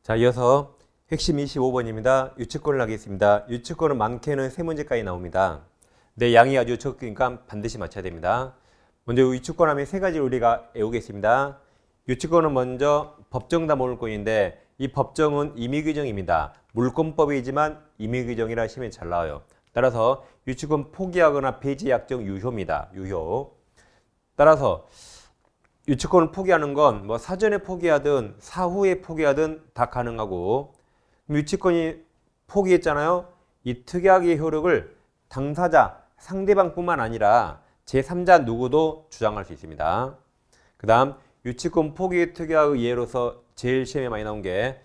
자, 이어서 핵심 25번입니다. 유치권을 하겠습니다. 유치권은 많게는 3문제까지 나옵니다. 내 양이 아주 적으니까 반드시 맞춰야 됩니다. 먼저 유치권 하면 3가지를 우리가 외우겠습니다. 유치권은 먼저 법정다 물권인데 이 법정은 임의규정입니다. 물권법이지만 임의규정이라 하시면 잘 나와요. 따라서 유치권 포기하거나 폐지 약정 유효입니다. 유효. 따라서 유치권을 포기하는 건 뭐 사전에 포기하든 사후에 포기하든 다 가능하고, 유치권이 포기했잖아요. 이 특약의 효력을 당사자, 상대방뿐만 아니라 제3자 누구도 주장할 수 있습니다. 그 다음 유치권 포기 특약의 예로서 제일 시험에 많이 나온 게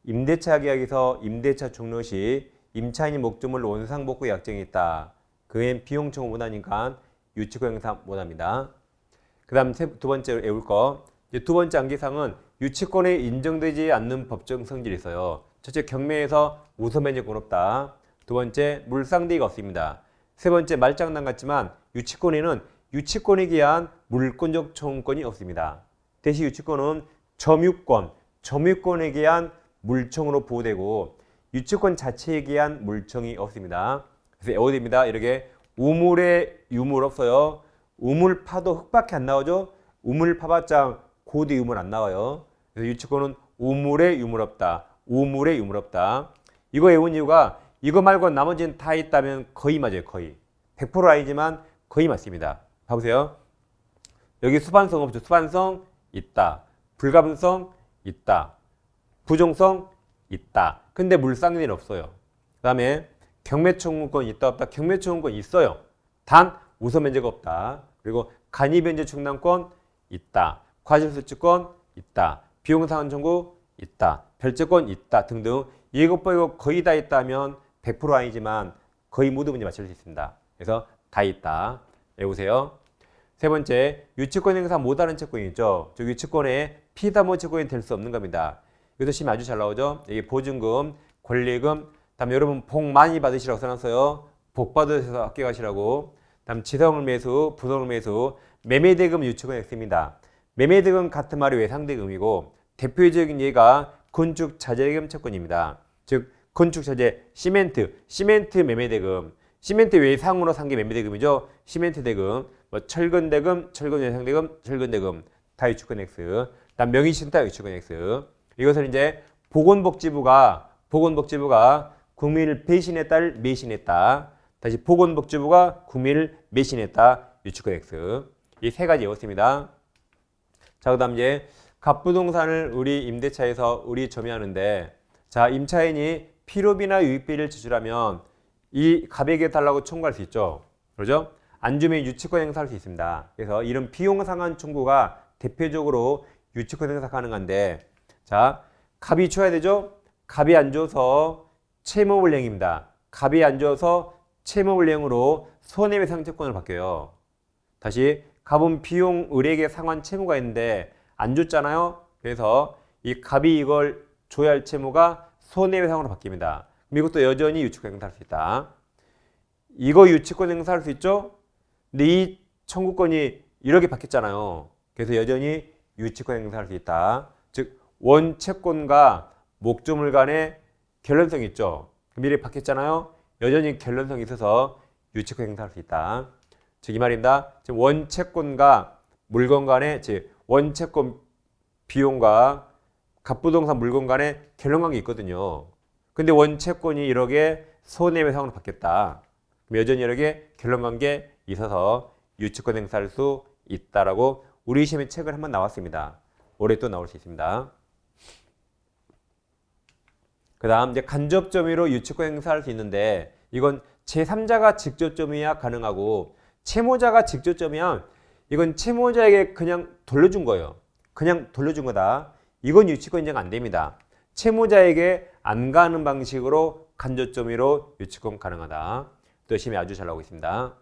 임대차 계약에서 임대차 종료 시 임차인이 목조물 원상복구 약정이 있다. 그엔 비용 청구 못하니까 유치권 행사 못합니다. 그 다음 두 번째로 외울 거, 두 번째 암기사항은 유치권에 인정되지 않는 법정 성질이 있어요. 첫째, 경매에서 우선 면제권 없다. 두 번째, 물상대가 없습니다. 세 번째, 말장난 같지만 유치권에는 유치권에 기한 물권적 청구권이 없습니다. 대신 유치권은 점유권에 기한 물청으로 보호되고 유치권 자체에 기한 물청이 없습니다. 그래서 외워야 됩니다. 이렇게 우물에 유물 없어요. 우물 파도 흙밖에 안 나오죠. 우물 파봤자 고대 유물 안 나와요. 그래서 유치권은 우물에 유물 없다. 우물에 유물 없다. 이거 외운 이유가 이거 말고 나머지는 다 있다면 거의 맞아요. 거의. 100% 아니지만 거의 맞습니다. 봐보세요. 여기 수반성 없죠. 수반성 있다. 불가분성 있다. 부종성 있다. 근데 물상대는 없어요. 그 다음에 경매청구권 있다 없다. 경매청구권 있어요. 단 우선 면제가 없다. 그리고 간이변제 충당권 있다. 과실수취권 있다. 비용상환 청구 있다. 별채권 있다. 등등. 이것 빼고 거의 다 있다면 100% 아니지만 거의 모든 문제 맞출 수 있습니다. 그래서 다 있다. 외우세요. 세 번째, 유치권 행사 못하는 채권이 있죠. 저 유치권에 피담보 채권이 될 수 없는 겁니다. 이것도 시험에 아주 잘 나오죠. 이게 보증금, 권리금, 다음에 여러분 복 많이 받으시라고 써놨어요. 복 받으셔서 학교 가시라고. 다음 지성을 매수, 부동을 매수, 매매대금 유치권이 있습니다. 매매대금 같은 말이 외상대금이고 대표적인 예가 건축자재금 채권입니다. 즉 건축자재, 시멘트 매매대금, 시멘트 외상으로 산 게 매매대금이죠. 시멘트 대금, 뭐 철근대금, 철근 외상대금, 철근대금 다 유치권 X. 다음 명의신탁 유치권 X. 이것을 이제 보건복지부가 국민을 배신했다, 매신했다. 다시 보건복지부가 국민을 매신했다. 유치권 X. 이 세 가지 외웠습니다. 자, 그 다음 이제 갑부동산을 우리 임대차에서 우리 점유하는데, 자, 임차인이 필요비나 유익비를 지출하면 이 갑에게 달라고 청구할 수 있죠. 그러죠? 안 주면 유치권 행사할 수 있습니다. 그래서 이런 비용 상환 청구가 대표적으로 유치권 행사 가능한데, 자, 갑이 줘야 되죠? 갑이 안 줘서 채무불이행입니다. 갑이 안 줘서 채무불이행으로 손해배상채권을 받겨요. 다시 갑은 비용 을에게 상환 채무가 있는데 안 줬잖아요. 그래서 이 갑이 이걸 줘야 할 채무가 손해배상으로 바뀝니다. 그럼 이것도 여전히 유치권 행사할 수 있다. 이거 유치권 행사할 수 있죠? 근데 이 청구권이 이렇게 바뀌었잖아요. 그래서 여전히 유치권 행사할 수 있다. 즉 원채권과 목조물 간의 결론성이 있죠. 미리 바뀌었잖아요. 여전히 결론성이 있어서 유치권 행사할 수 있다. 즉 이 말입니다. 지금 원채권과 물건 간의, 즉 원채권 비용과 갑부동산 물건 간의 결론관계 있거든요. 근데 원채권이 이렇게 손해배상으로 바뀌었다. 그럼 여전히 이렇게 결론관계 있어서 유치권 행사할 수 있다라고 우리 시험에 책을 한번 나왔습니다. 올해 또 나올 수 있습니다. 그 다음 이제 간접점유로 유치권 행사할 수 있는데, 이건 제3자가 직접 점유해야 가능하고, 채무자가 직접 점유하면 이건 채무자에게 그냥 돌려준 거예요. 그냥 돌려준 거다. 이건 유치권 인정 안 됩니다. 채무자에게 안 가는 방식으로 간접점유로 유치권 가능하다. 또 시험에 아주 잘 나오고 있습니다.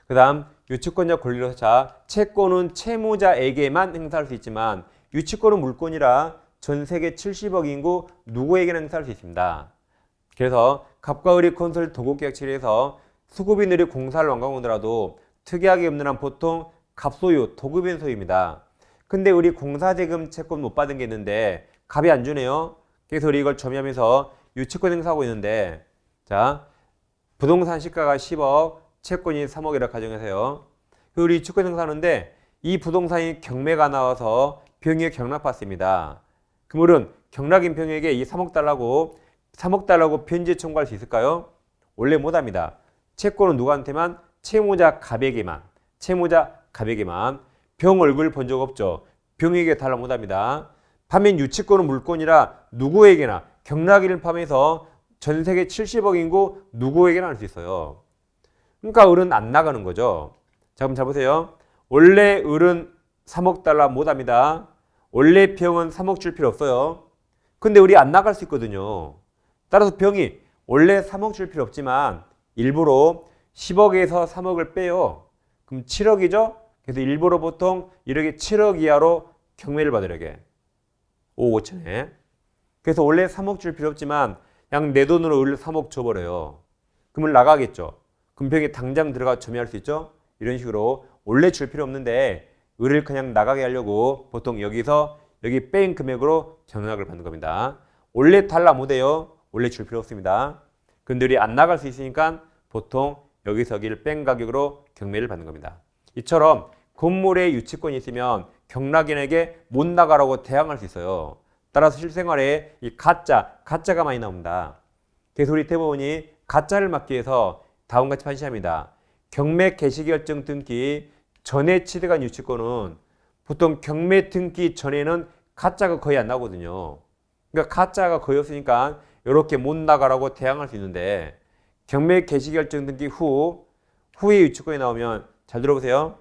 그 다음 유치권자 권리로서, 자, 채권은 채무자에게만 행사할 수 있지만 유치권은 물권이라 전 세계 70억 인구 누구에게나 행사할 수 있습니다. 그래서 갑과 을이 건설 도급계약 체결해서 수급이 느려 공사를 완공하더라도 특이하게 없는 한 보통 갑소유, 도급인 소유입니다. 근데 우리 공사대금 채권 못 받은 게 있는데 갑이 안 주네요. 그래서 우리 이걸 점유하면서 유치권 행사하고 있는데, 자, 부동산 시가가 10억, 채권이 3억이라 가정하세요. 우리 유치권 행사하는데 이 부동산이 경매가 나와서 병이에 경락받습니다. 그러면 경락인 병에게 이 3억 달라고 변제 청구할 수 있을까요? 원래 못합니다. 채권은 누구한테만? 채무자 갑에게만. 병 얼굴 본 적 없죠. 병에게 달라 못합니다. 반면 유치권은 물권이라 누구에게나 경락인을 포함해서 전 세계 70억 인구 누구에게나 할 수 있어요. 그러니까 을은 안 나가는 거죠. 자, 그럼 잘 보세요. 원래 을은 3억 달러 못합니다. 원래 병은 3억 줄 필요 없어요. 근데 우리 안 나갈 수 있거든요. 따라서 병이 원래 3억 줄 필요 없지만 일부러 10억에서 3억을 빼요. 그럼 7억이죠? 그래서 일부러 보통 이렇게 7억 이하로 경매를 받으려게. 5억 5천에. 그래서 원래 3억 줄 필요 없지만 그냥 내 돈으로 을 3억 줘버려요. 그러면 나가겠죠. 그럼 병이 당장 들어가 점유할 수 있죠? 이런 식으로 원래 줄 필요 없는데 을을 그냥 나가게 하려고 보통 여기서 여기 뺀 금액으로 경락을 받는 겁니다. 원래 달라 못해요. 원래 줄 필요 없습니다. 근데 우리 안 나갈 수 있으니까 보통 여기서 여기를 뺀 가격으로 경매를 받는 겁니다. 이처럼 건물에 유치권이 있으면 경락인에게 못 나가라고 대항할 수 있어요. 따라서 실생활에 이 가짜가 많이 나옵니다. 그래서 우리 대법원이 가짜를 막기 위해서 다음과 같이 판시합니다. 경매 개시결정 등기 전에 취득한 유치권은 보통 경매 등기 전에는 가짜가 거의 안 나오거든요. 그러니까 가짜가 거의 없으니까 이렇게 못 나가라고 대항할 수 있는데 경매 개시결정 등기 후에 유치권이 나오면 잘 들어보세요.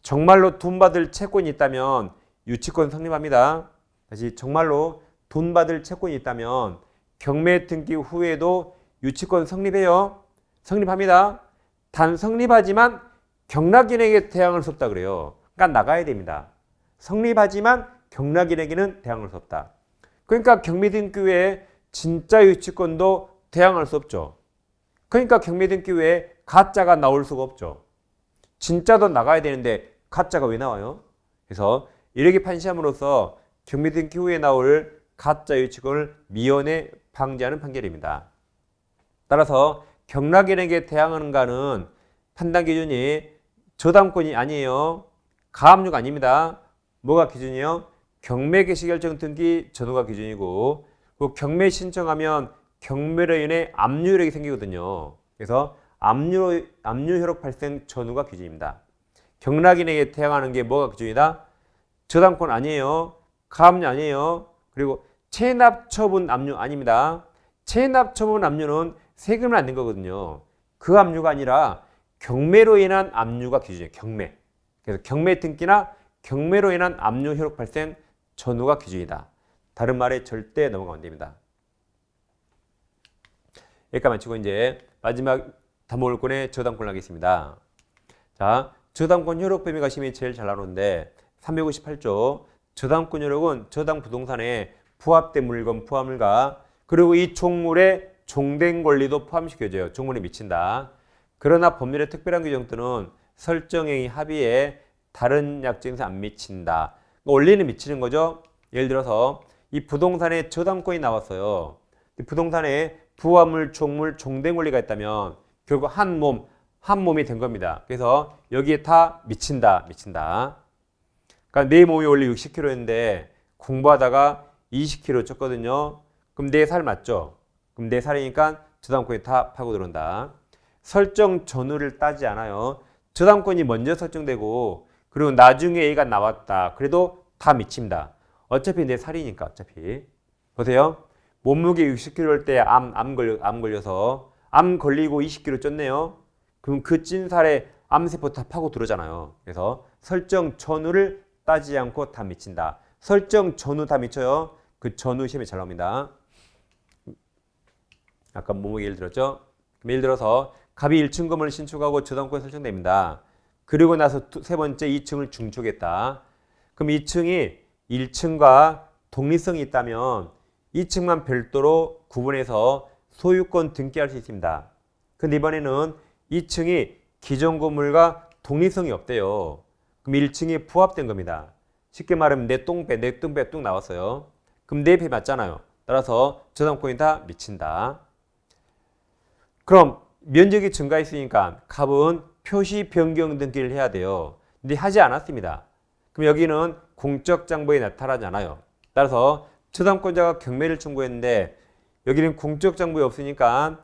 정말로 돈 받을 채권이 있다면 유치권 성립합니다. 다시 정말로 돈 받을 채권이 있다면 경매 등기 후에도 유치권 성립해요. 성립합니다. 단 성립하지만 경락인에게 대항할 수 없다 그래요. 그러니까 나가야 됩니다. 성립하지만 경락인에게는 대항할 수 없다. 그러니까 경매 등기 후에 진짜 유치권도 대항할 수 없죠. 그러니까 경매 등기 후에 가짜가 나올 수가 없죠. 진짜도 나가야 되는데 가짜가 왜 나와요? 그래서 이렇게 판시함으로써 경매 등기 후에 나올 가짜 유치권을 미연에 방지하는 판결입니다. 따라서 경락인에게 대항하는가는 판단 기준이 저당권이 아니에요. 가압류가 아닙니다. 뭐가 기준이요? 경매 개시결정 등기 전후가 기준이고 그 경매 신청하면 경매로 인해 압류 효력이 생기거든요. 그래서 압류 효력 발생 전후가 기준입니다. 경락인에게 대항하는 게 뭐가 기준이다? 저당권 아니에요. 가압류 아니에요. 그리고 체납처분 압류 아닙니다. 체납처분 압류는 세금을 안 낸 거거든요. 그 압류가 아니라 경매로 인한 압류가 기준이에요. 경매. 그래서 경매 등기나 경매로 인한 압류 효력 발생 전후가 기준이다. 다른 말에 절대 넘어가면 안 됩니다. 여기까지 마치고 이제 마지막 담보물권의 저당권을 하겠습니다. 자, 저당권 효력 범위가 심히 제일 잘 나오는데 358조 저당권 효력은 저당 부동산에 부합된 물건 포함물과 그리고 이 종물의 종된 권리도 포함시켜줘요. 종물에 미친다. 그러나 법률의 특별한 규정 또는 설정행위 합의에 다른 약정에서 안 미친다. 원리는 미치는 거죠. 예를 들어서 이 부동산에 저당권이 나왔어요. 이 부동산에 부합물, 종물, 종된 권리가 있다면 결국 한 몸이 된 겁니다. 그래서 여기에 다 미친다. 그러니까 내 몸이 원래 60kg였는데 공부하다가 20kg 쪘거든요. 그럼 내 살 맞죠? 그럼 내 살이니까 저당권이 다 파고 들어온다. 설정 전후를 따지 않아요. 저당권이 먼저 설정되고 그리고 나중에 A가 나왔다. 그래도 다 미칩니다. 어차피 내 살이니까 어차피. 보세요. 몸무게 60kg일 때 암 걸려서 암 걸리고 20kg 쪘네요. 그럼 그 찐 살에 암세포 다 파고 들어오잖아요. 그래서 설정 전후를 따지지 않고 다 미친다. 설정 전후 다 미쳐요. 그 전후 시험에 잘 나옵니다. 아까 몸무게 예를 들었죠? 예를 들어서 갑이 1층 건물을 신축하고 저당권이 설정됩니다. 그리고 나서 세 번째 2층을 중축했다. 그럼 2층이 1층과 독립성이 있다면 2층만 별도로 구분해서 소유권 등기할 수 있습니다. 근데 이번에는 2층이 기존 건물과 독립성이 없대요. 그럼 1층이 부합된 겁니다. 쉽게 말하면 내 똥배 뚝 나왔어요. 그럼 내 배 맞잖아요. 따라서 저당권이 다 미친다. 그럼 면적이 증가했으니까 값은 표시 변경 등기를 해야 돼요. 근데 하지 않았습니다. 그럼 여기는 공적 장부에 나타나지 않아요. 따라서 저당권자가 경매를 청구했는데 여기는 공적 장부에 없으니까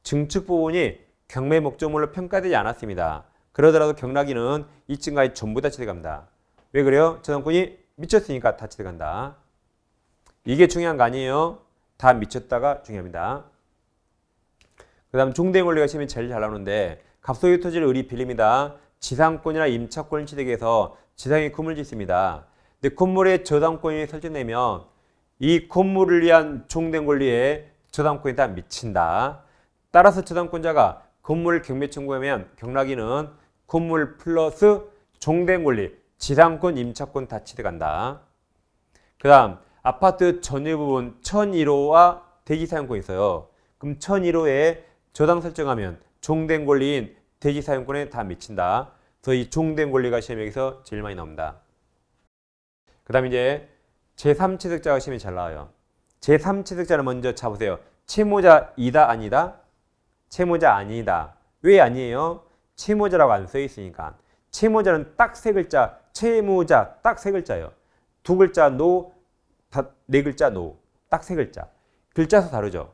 증축 부분이 경매 목적물로 평가되지 않았습니다. 그러더라도 경락인은 이 증가에 전부 다 취득합니다. 왜 그래요? 저당권이 미쳤으니까 다 취득한다. 이게 중요한 거 아니에요? 다 미쳤다가 중요합니다. 그 다음 종대권리가 시험에 제일 잘 나오는데 갑소유 토지를 의리 빌립니다. 지상권이나 임차권 취득해서 지상에 건물 짓습니다. 근데 건물에 저당권이 설정되면 이 건물을 위한 종된 권리에 저당권이 다 미친다. 따라서 저당권자가 건물을 경매 청구하면 경락인은 건물 플러스 종된 권리, 지상권, 임차권 다 취득한다. 그 다음 아파트 전유 부분 1001호와 대지 사용권이 있어요. 그럼 1001호에 저당 설정하면 종된 권리인 대지 사용권에 다 미친다. 그래서 이 종된 권리가 시험에서 제일 많이 나옵니다. 그 다음 이제 제3취득자가 시험에 잘 나와요. 제3취득자를 먼저 잡으세요. 채무자이다 아니다? 채무자 아니다. 왜 아니에요? 채무자라고 안 써 있으니까. 채무자는 딱 세 글자, 채무자 딱 세 글자예요. 두 글자 노, 네 글자 노, 딱 세 글자. 글자 수 다르죠.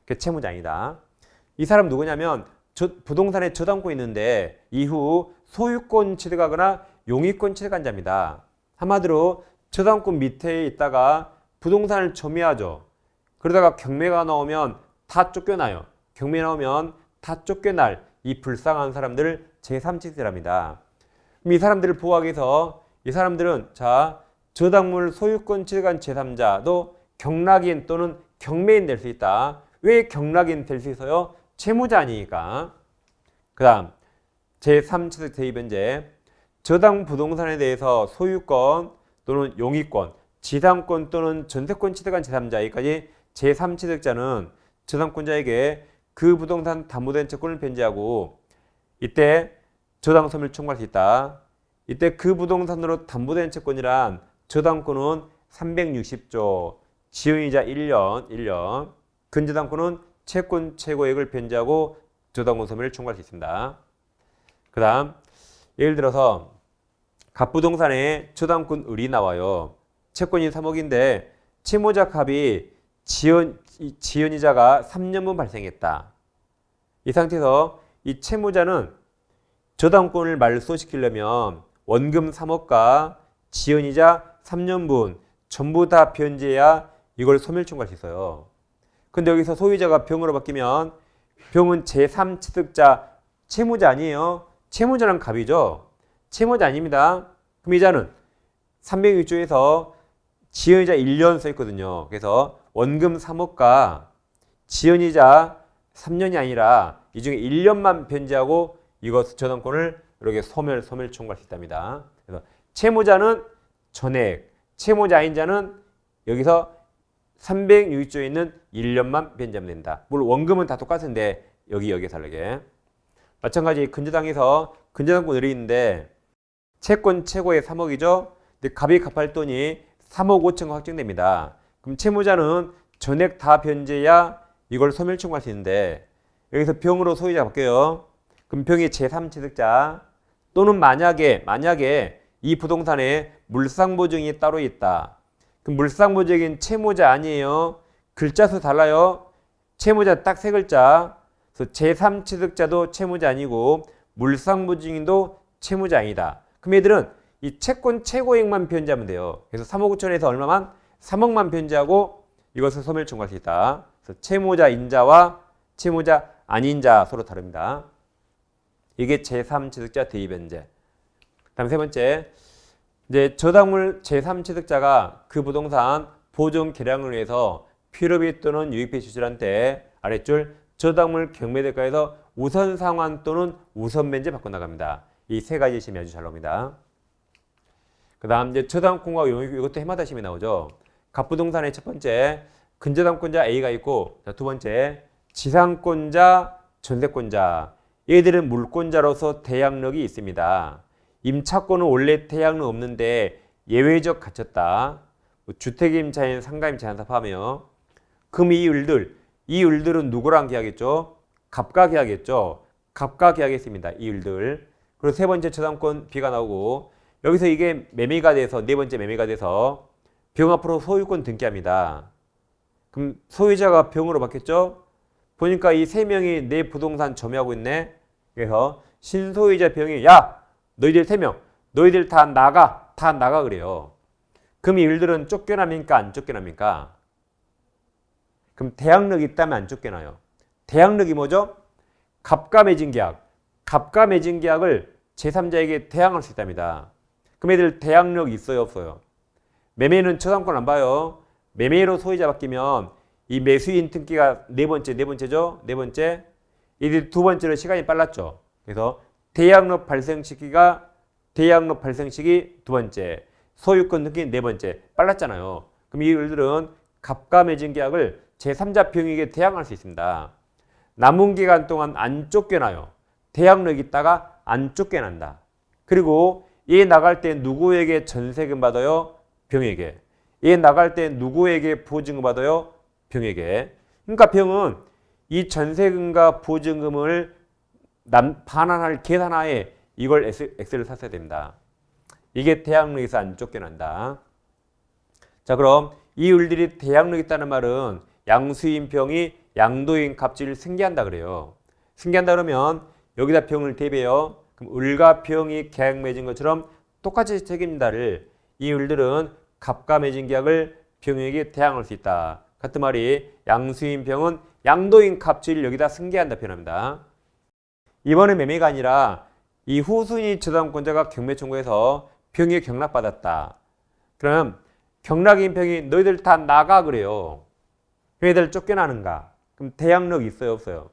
그 채무자 아니다. 이 사람 누구냐면 부동산에 저당권 있는데 이후 소유권 취득하거나 용의권 취득한 자입니다. 한마디로 저당권 밑에 있다가 부동산을 점유하죠. 그러다가 경매가 나오면 다 쫓겨나요. 경매 나오면 다 쫓겨날 이 불쌍한 사람들을 제3취득자랍니다. 이 사람들을 보호하기 위해서 이 사람들은 저당물 소유권 취득한 제3자도 경락인 또는 경매인 될 수 있다. 왜 경락인 될 수 있어요? 채무자 아니니까. 그 다음 제3취득 제2변제 저당 부동산에 대해서 소유권 또는 용의권, 지상권 또는 전세권 취득한 제3자에까지 제3취득자는 저당권자에게 그 부동산 담보된 채권을 변제하고 이때 저당 소멸 청구할 수 있다. 이때 그 부동산으로 담보된 채권이란 저당권은 360조, 지연이자 1년, 근저당권은 채권 최고액을 변제하고 저당권 소멸을 청구할 수 있습니다. 그 다음 예를 들어서 갑부동산에 저당권 을이 나와요. 채권이 3억인데 채무자 값이 지연이자가 3년분 발생했다. 이 상태에서 이 채무자는 저당권을 말소시키려면 원금 3억과 지연이자 3년분 전부 다 변제해야 이걸 소멸 청구할 수 있어요. 근데 여기서 소유자가 병으로 바뀌면 병은 제3취득자 채무자 아니에요. 채무자는 갑이죠. 채무자 아닙니다. 그럼 이자는 306조에서 지연이자 1년 써 있거든요. 그래서 원금 3억과 지연이자 3년이 아니라 이 중에 1년만 변제하고 이것 저당권을 이렇게 소멸 청구할 수 있답니다. 그래서 채무자는 전액, 채무자인 자는 여기서 306조에 있는 1년만 변제하면 된다. 물론 원금은 다 똑같은데 여기에 다르게. 마찬가지 근저당에서 근저당권 을이 있는데 채권 최고의 3억이죠. 근데 갑이 갚을 돈이 3억 5천가 확정됩니다. 그럼 채무자는 전액 다 변제해야 이걸 소멸 청구할 수 있는데 여기서 병으로 소유자가 바뀌어요. 그럼 병이 제3취득자 또는 만약에 이 부동산에 물상보증이 따로 있다. 그럼 물상보증인 채무자 아니에요. 글자 수 달라요. 채무자 딱 세 글자. 그래서 제3취득자도 채무자 아니고 물상보증인도 채무자 아니다. 그럼 얘들은 이 채권 최고액만 변제하면 돼요. 그래서 3억 5천에서 얼마만? 3억만 변제하고 이것을 소멸 청구할 수 있다. 그래서 채무자인자와 채무자 아닌자 서로 다릅니다. 이게 제3취득자 대의변제. 다음 세 번째, 이제 저당물 제3취득자가 그 부동산 보존 개량을 위해서 필요비 또는 유익비 지출한 때 아랫줄 저당물 경매대가에서 우선 상환 또는 우선 변제 받고 나갑니다. 이 세 가지 시험이 아주 잘 나옵니다. 그 다음 이제 저당권과 용익 이것도 해마다 시험이 나오죠. 갑부동산의 첫 번째 근저당권자 A가 있고 두 번째 지상권자, 전세권자. 얘들은 물권자로서 대항력이 있습니다. 임차권은 원래 대항력 없는데 예외적 갖췄다. 뭐 주택임차인 상가임차 포함해요. 그럼 이 을들은 누구랑 계약했죠? 갑과 계약했죠. 갑과 계약했습니다. 이 을들. 그리고 세 번째 저당권 B가 나오고 여기서 이게 매매가 돼서 네 번째 매매가 돼서 병 앞으로 소유권 등기합니다. 그럼 소유자가 병으로 바뀌었죠? 보니까 이 세 명이 내 부동산 점유하고 있네. 그래서 신소유자 병이 야 너희들 세 명 너희들 다 나가 그래요. 그럼 이 일들은 쫓겨납니까 안 쫓겨납니까? 그럼 대항력이 있다면 안 쫓겨나요. 대항력이 뭐죠? 갑과 맺은 계약. 갑과 맺은 계약을 제3자에게 대항할 수 있답니다. 그럼 애들 대항력이 있어요 없어요? 매매는 저당권 안 봐요. 매매로 소유자 바뀌면 이 매수인 등기가 네 번째죠. 네 번째. 이들 두 번째로 시간이 빨랐죠. 그래서 대항력 발생 시기 두 번째. 소유권 등기 네 번째. 빨랐잖아요. 그럼 이 일들은 갑과 맺은 계약을 제3자 병에게 대항할 수 있습니다. 남은 기간 동안 안 쫓겨나요. 대항력이 있다가 안 쫓겨난다. 그리고 얘 나갈 때 누구에게 전세금 받아요? 병에게. 얘 나갈 때 누구에게 보증금 받아요? 병에게. 그러니까 병은 이 전세금과 보증금을 반환할 계산하에 이걸 엑셀을 샀어야 됩니다. 이게 대항력에서 안 쫓겨난다. 자, 그럼 이 을들이 대항력이 있다는 말은 양수인 병이 양도인 갑질을 승계한다 그래요. 승계한다 그러면 여기다 병을 대입해요. 그럼 을과 병이 계약 맺은 것처럼 똑같이 책임진다를 이 을들은 갑과 맺은 계약을 병에게 대항할 수 있다. 같은 말이 양수인 병은 양도인 갑질을 여기다 승계한다 표현합니다. 이번에 매매가 아니라 이 후순위 저당권자가 경매 청구해서 병이 경락받았다. 그럼 경락인 병이 너희들 다 나가 그래요. 얘들 쫓겨나는가? 그럼 대항력이 있어요 없어요?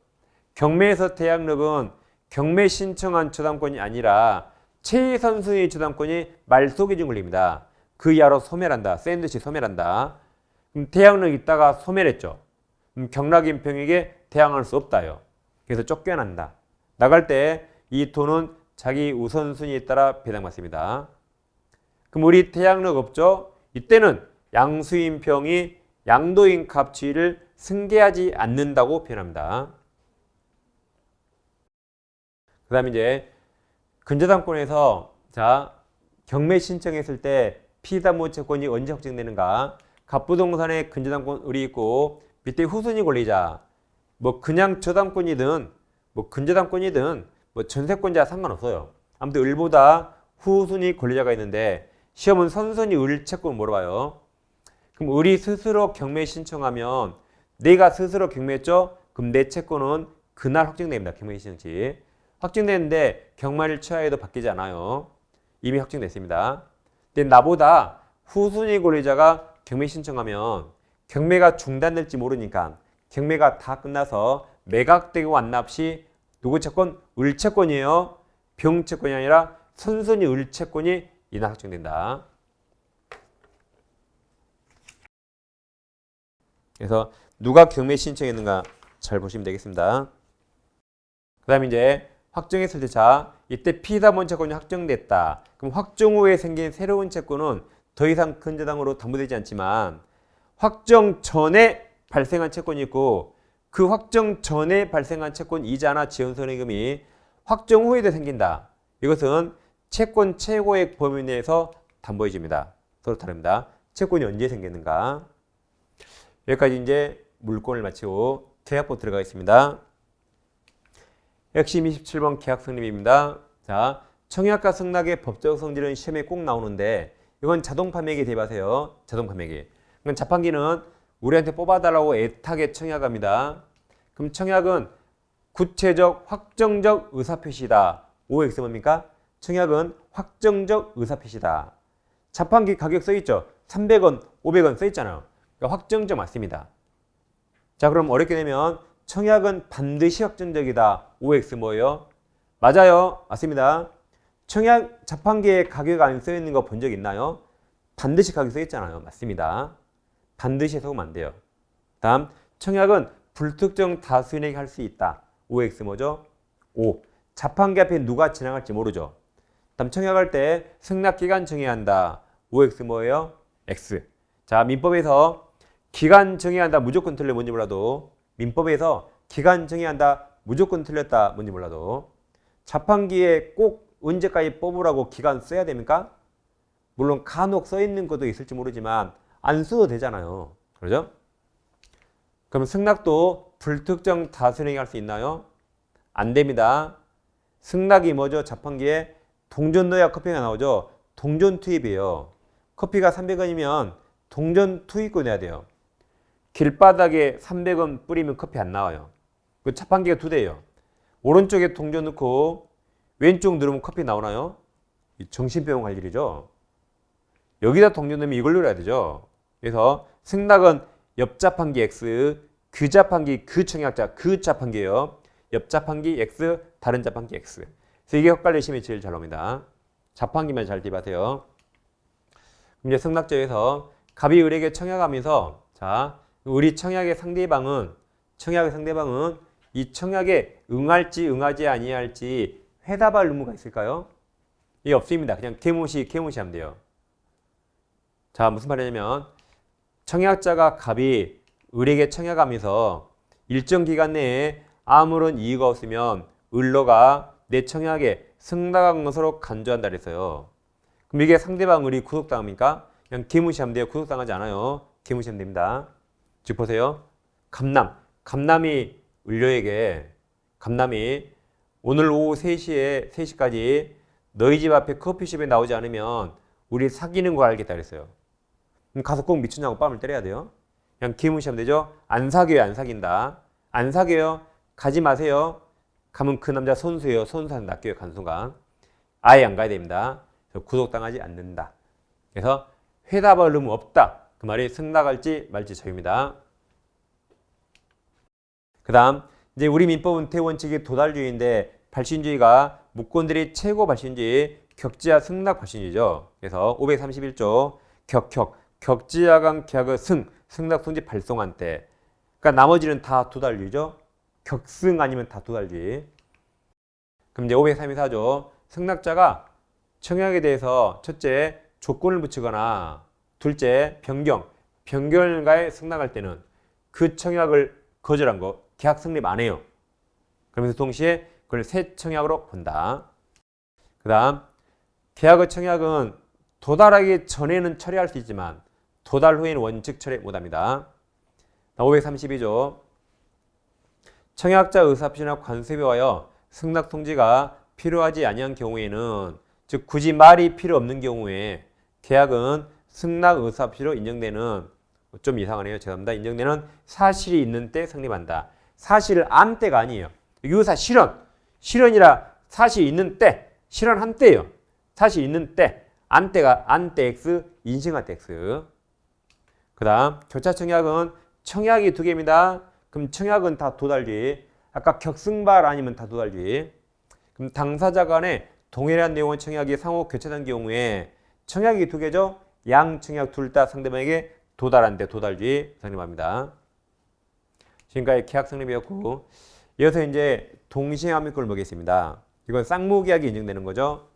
경매에서 대항력은 경매 신청한 저당권이 아니라 최선 순위 저당권이 말소기준 권리입니다. 그 이하로 소멸한다. 샌드위치 소멸한다. 그럼 대항력이 있다가 소멸했죠. 그럼 경락인 병에게 대항할 수 없다요. 그래서 쫓겨난다. 나갈 때 이 돈은 자기 우선순위에 따라 배당받습니다. 그럼 우리 대항력 없죠? 이때는 양수인 병이 양도인 갑질을 승계하지 않는다고 표현합니다. 그 다음에 이제 근저당권에서 자 경매 신청했을 때 피담보 채권이 언제 확정되는가? 갑부동산의 근저당권 을이 있고 밑에 후순위 권리자 뭐 그냥 저당권이든 뭐 근저당권이든 뭐 전세권자 상관없어요. 아무튼 을보다 후순위 권리자가 있는데 시험은 선순위 을 채권 물어봐요. 그럼 을이 스스로 경매 신청하면 내가 스스로 경매했죠? 그럼 내 채권은 그날 확정됩니다. 경매 신청시. 확정되는데 경매를 취하해도 바뀌지 않아요. 이미 확정됐습니다. 근데 나보다 후순위 권리자가 경매 신청하면 경매가 중단될지 모르니까 경매가 다 끝나서 매각되고 완납 시 누구 채권? 을 채권이에요. 병 채권이 아니라 선순위 을 채권이 이날 확정된다. 그래서 누가 경매 신청했는가 잘 보시면 되겠습니다. 그 다음에 이제 확정했을 때 자 이때 피담원 채권이 확정됐다. 그럼 확정 후에 생긴 새로운 채권은 더 이상 근저당으로 담보되지 않지만 확정 전에 발생한 채권이 있고 그 확정 전에 발생한 채권 이자나 지연손해금이 확정 후에도 생긴다. 이것은 채권 최고액 범위 내에서 담보해 줍니다. 서로 다릅니다. 채권이 언제 생겼는가? 여기까지 이제 물권을 마치고 계약법 들어가겠습니다. 핵심 27번 계약 성립입니다. 자, 청약과 승낙의 법적 성질은 시험에 꼭 나오는데 이건 자동 판매기 대비하세요. 자동 판매기. 그럼 자판기는 우리한테 뽑아달라고 애타게 청약합니다. 그럼 청약은 구체적 확정적 의사표시다. OX 뭡니까? 청약은 확정적 의사표시다. 자판기 가격 써있죠? 300원, 500원 써있잖아요. 그러니까 확정적 맞습니다. 자, 그럼 어렵게 되면 청약은 반드시 확정적이다. OX 뭐예요? 맞아요. 맞습니다. 청약 자판기에 가격 안 써있는 거 본 적 있나요? 반드시 가격 써있잖아요. 맞습니다. 반드시 속으면 안 돼요. 다음, 청약은 불특정 다수인에게 할 수 있다. OX 뭐죠? O. 자판기 앞에 누가 지나갈지 모르죠. 다음, 청약할 때 승낙기간 정해야 한다. OX 뭐예요? X. 자, 민법에서 기간 정의한다 무조건 틀려 뭔지 몰라도 민법에서 기간 정의한다 무조건 틀렸다 뭔지 몰라도 자판기에 꼭 언제까지 뽑으라고 기간 써야 됩니까? 물론 간혹 써 있는 것도 있을지 모르지만 안 써도 되잖아요. 그러죠? 그럼 승낙도 불특정 다수령이 할 수 있나요? 안 됩니다. 승낙이 뭐죠? 자판기에 동전 넣어야 커피가 나오죠? 동전 투입이에요. 커피가 300원이면 동전 투입금 내야 돼요. 길바닥에 300원 뿌리면 커피 안 나와요. 그 자판기가 두 대예요. 오른쪽에 동전 넣고 왼쪽 누르면 커피 나오나요? 정신병 할 일이죠. 여기다 동전 넣으면 이걸 눌러야 되죠. 그래서 승낙은 옆 자판기 X, 그 자판기 그 청약자 그 자판기예요. 옆 자판기 X, 다른 자판기 X. 그래서 이게 헷갈리시면 제일 잘 나옵니다. 자판기만 잘 기억하세요. 그럼 이제 승낙제에서 갑이 을에게 청약하면서 자, 우리 청약의 상대방은 이 청약에 응할지 응하지 아니할지 회답할 의무가 있을까요? 예, 없습니다. 그냥 개무시하면 돼요. 자, 무슨 말이냐면 청약자가 갑이 을에게 청약하면서 일정 기간 내에 아무런 이유가 없으면 을로가 내 청약에 승낙한 것으로 간주한다 그랬어요. 그럼 이게 상대방 을이 구속당합니까? 그냥 개무시하면 돼요. 구속당하지 않아요. 개무시하면 됩니다. 즉 보세요. 감남이 을료에게 오늘 오후 3시까지 너희 집 앞에 커피숍에 나오지 않으면 우리 사귀는 거 알겠다 그랬어요. 그럼 가서 꼭 미쳤냐고 뺨을 때려야 돼요. 그냥 개무시하면 되죠. 안 사귀어요. 안 사귄다. 안 사귀어요. 가지 마세요. 가면 그 남자 선수예요. 선수한테 낚여요. 간 순간. 아예 안 가야 됩니다. 구속당하지 않는다. 그래서 회답할 의무 없다. 그 말이 승낙할지 말지 저입니다. 그 다음 이제 우리 민법은 대원칙이 도달주의인데 발신주의가 무권들이 최고 발신주의 격지하 승낙 발신주의죠. 그래서 531조 격지하 간 계약의 승낙 성지 발송한 때 그러니까 나머지는 다 도달주의죠. 격승 아니면 다 도달주의. 그럼 이제 534조 승낙자가 청약에 대해서 첫째 조건을 붙이거나 둘째 변경을가에 승낙할 때는 그 청약을 거절한 거 계약 성립 안 해요. 그러면서 동시에 그걸 새 청약으로 본다. 그 다음 계약의 청약은 도달하기 전에는 처리할 수 있지만 도달 후에는 원칙 처리 못합니다. 532조 청약자 의사표시나 관습에 의하여 승낙 통지가 필요하지 아니한 경우에는 즉 굳이 말이 필요 없는 경우에 계약은 승낙 의사표시로 인정되는 좀 이상하네요. 죄송합니다. 인정되는 사실이 있는 때 성립한다. 사실 안 때가 아니에요. 유사 실현이라 사실 있는 때 실현한 때예요. 사실 있는 때 안 때가 안 때 X 인증할 때 X. 그 다음 교차 청약은 청약이 두 개입니다. 그럼 청약은 다 도달주의. 아까 격승발 아니면 다 도달주의. 그럼 당사자 간에 동일한 내용의 청약이 상호 교차된 경우에 청약이 두 개죠. 양 청약 둘 다 상대방에게 도달한데 도달주의 성립합니다. 지금까지 계약 성립이었고 이어서 이제 동시행함유권을 보겠습니다. 이건 쌍무계약이 인정되는 거죠.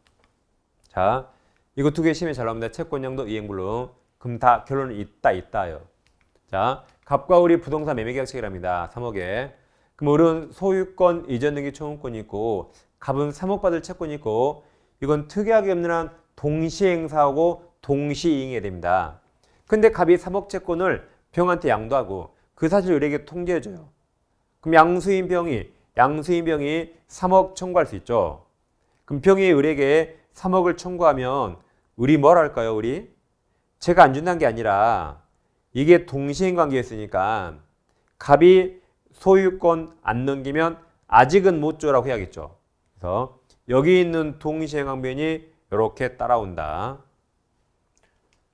자, 이거 두 개 시험에 잘 나옵니다. 채권양도 이행불능. 그럼 다 결론은 있다요. 자, 갑과 을이 부동산 매매계약 체결합니다. 3억에. 그럼 을은 소유권 이전 등기 청구권이 있고 갑은 3억 받을 채권이 있고 이건 특이하게 없는 한 동시행사하고 동시이행해야 됩니다. 근데 갑이 3억 채권을 병한테 양도하고 그 사실을 을에게 통지해줘요. 그럼 양수인 병이 3억 청구할 수 있죠. 그럼 병이 을에게 3억을 청구하면 을이 뭘 할까요? 을이? 제가 안 준다는 게 아니라 이게 동시행 관계였으니까 갑이 소유권 안 넘기면 아직은 못 줘라고 해야겠죠. 그래서 여기 있는 동시행 항변이 이렇게 따라온다.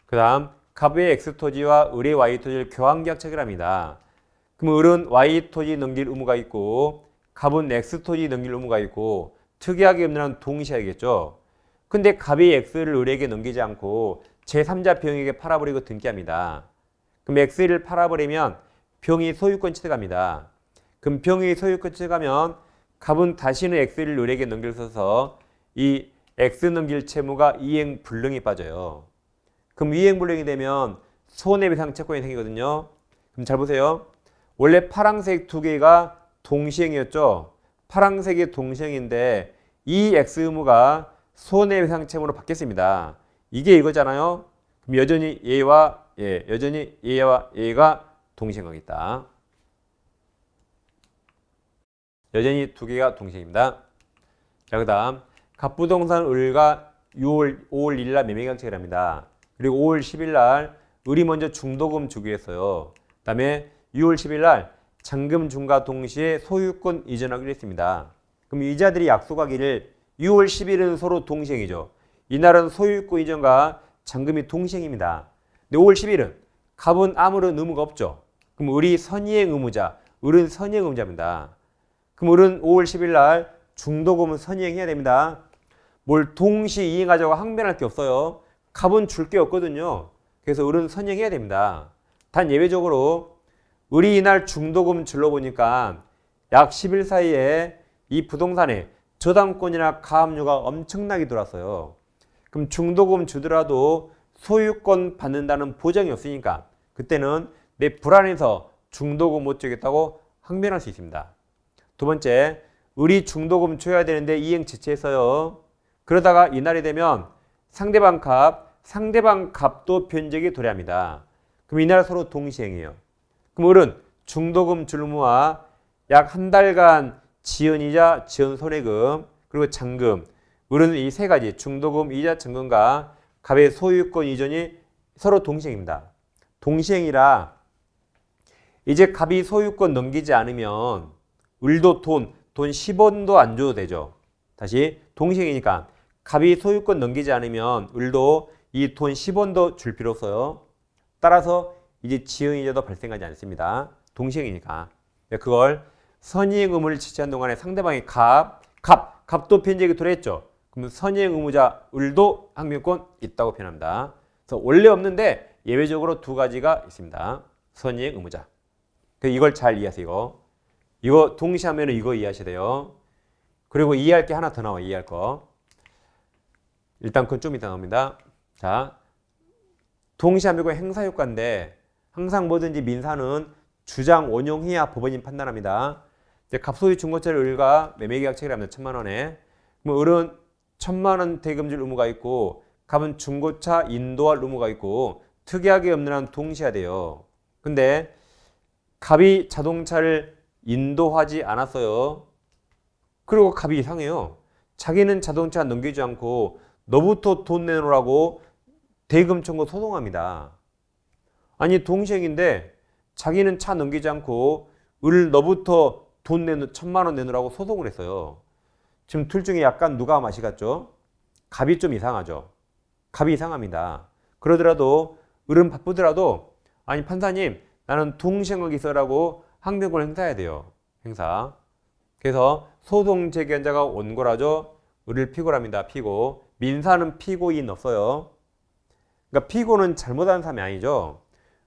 그 다음 갑의 X토지와 을의 Y토지를 교환계약 체결합니다. 그럼 을은 Y토지 넘길 의무가 있고 갑은 X토지 넘길 의무가 있고 특이하게 없는 한 동시해야겠죠. 근데 갑이 X를 을에게 넘기지 않고 제3자 병에게 팔아버리고 등기합니다. 그럼 X를 팔아버리면 병이 소유권 취득합니다. 그럼 병이 소유권 취득하면 갑은 다시는 X를 을에게 넘길 수 없어서 이 X 넘길 채무가 이행 불능이 빠져요. 그럼 이행불능이 되면 손해배상 채권이 생기거든요. 그럼 잘 보세요. 원래 파란색 두 개가 동시행이었죠. 파란색이 동시행인데 이 X 의무가 손해배상 채무로 바뀌었습니다. 이게 이거잖아요. 그럼 여전히 여전히 얘와 얘가 동시행하겠다. 여전히 두 개가 동시행입니다. 자, 그 다음 갑부동산 을과 5월 1일 날 매매계약체를 합니다. 그리고 5월 10일 날 을이 먼저 중도금 주기로 했어요. 그 다음에 6월 10일 날 잔금 중과 동시에 소유권 이전하기로 했습니다. 그럼 이자들이 약속하기를 6월 10일은 서로 동시행이죠. 이날은 소유권 이전과 잔금이 동시행입니다. 근데 5월 10일은 갑은 아무런 의무가 없죠. 그럼 을이 선이행 의무자, 을은 선이행 의무자입니다. 그럼 을은 5월 10일 날 중도금은 선이행해야 됩니다. 뭘 동시 이행하자고 항변할 게 없어요. 갑은 줄 게 없거든요. 그래서 을은 선이행해야 됩니다. 단 예외적으로 을이 이날 중도금 줄러보니까 약 10일 사이에 이 부동산에 저당권이나 가압류가 엄청나게 들어왔어요. 그럼 중도금 주더라도 소유권 받는다는 보장이 없으니까 그때는 내 불안해서 중도금 못 주겠다고 항변할 수 있습니다. 두 번째, 을이 중도금 줘야 되는데 이행 지체했어요. 그러다가 이날이 되면 상대방 값도 변제액이 도래합니다. 그럼 이날 서로 동시행해요. 그럼 을은 중도금 줄 의무와 약 한 달간 지연이자 지연 손해금 그리고 잔금, 을은 이 세 가지 중도금, 이자, 잔금과 갑의 소유권 이전이 서로 동시행입니다. 동시행이라 이제 갑이 소유권 넘기지 않으면 을도 돈 10원도 안 줘도 되죠. 다시 동시행이니까 갑이 소유권 넘기지 않으면 을도 이 돈 10원도 줄 필요 없어요. 따라서 이제 지연이자도 발생하지 않습니다. 동시행이니까. 그걸 선이행 의무를 지체한 동안에 상대방이 갑도 변제액이 도래했죠. 그러면 선이행 의무자 을도 항변권 있다고 표현합니다. 그래서 원래 없는데 예외적으로 두 가지가 있습니다. 선이행 의무자. 이걸 잘 이해하세요. 이거 동시하면 이거 이해하셔야 돼요. 그리고 이해할 게 하나 더 나와. 이해할 거. 일단 그건 좀 이따 나옵니다. 자, 동시하면 행사효과인데 항상 뭐든지 민사는 주장 원용해야 법원이 판단합니다. 이제 갑소유 중고차를 을과 매매계약 체결을 합니다. 1,000만 원에. 그럼 을은 1,000만 원 대금 줄 의무가 있고 갑은 중고차 인도할 의무가 있고 특이하게 없는 한 동시해야 돼요. 근데 갑이 자동차를 인도하지 않았어요. 그리고 갑이 이상해요. 자기는 자동차 넘기지 않고 너부터 돈 내놓으라고 대금 청구 소송합니다. 아니 동시행인데 자기는 차 넘기지 않고 너부터 돈 1,000만 원 내놓으라고 소송을 했어요. 지금 둘 중에 약간 누가 맛이 갔죠? 갑이 좀 이상하죠. 갑이 이상합니다. 그러더라도 을은 바쁘더라도 아니 판사님 나는 동시행하기 있어라고 항변권을 행사해야 돼요. 행사. 그래서 소송 제기한자가 원고라죠. 을을 피고로 합니다. 피고. 민사는 피고인 없어요. 그러니까 피고는 잘못한 사람이 아니죠.